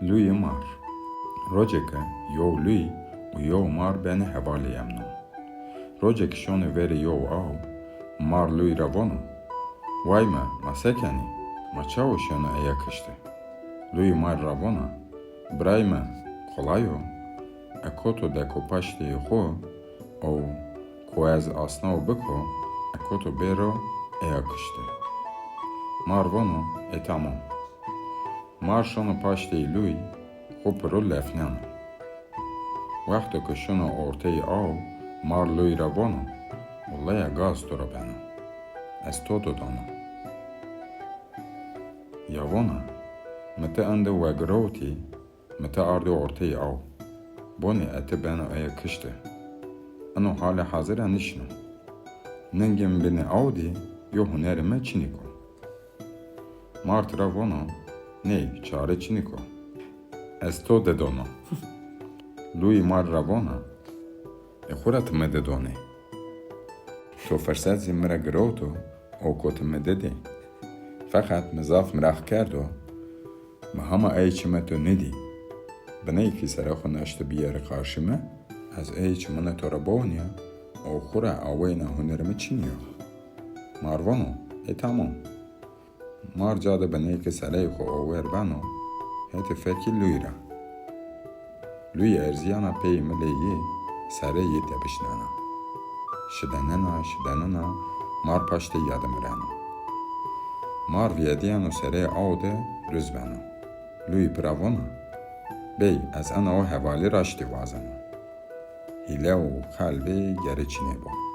LUY U MAR Rojek yo LUY U MAR beni hevali yemno. Rojek şonu veri yo au MAR LUY ravono. Vayme masekeni maçao şonu yakıştı. LUY MAR ravona brayme kolayo ekoto deko paşti ho o koaz asnao biko ekoto bero yakıştı. Marvono tamam. مار شونو پاشتی لوی خوب رو لفنانو وقتی که شونو ارتی آو مار لوی روانو والله گاز تو رو بنو از تو دانو یوانا متى انده وگروتی متى اردو ارتی آو بونی اتی بنو ایا کشته انو حال حاضر نشنو ننگم بینی آو دی یو هنرمه چینیکو مارت روانو نی چاره چینیکو از تو ددونو لوی مار روانه خورت مددونه تو فرصت زمره گروتو او کت مددی فقط مضاف مرخ کردو ما همه ای چمتو ندی بنای که سراخو نشته بیاره قارشمه از ای چمونه تو را بونیا او خوره آوینا هنرمه چینیو ماروانو تمام مار جاده بنای که سرای خو اوور بانو هیت فکی لوی را لوی ارزیانا پی ملیی سرای تبشنانا شدننا مار پاشته یادم رانو مار ویدیانو سرای آوده رز بانو لوی براوانا بی از انا او حوالی راشتی وازنو هیله و قلبی گره چینه با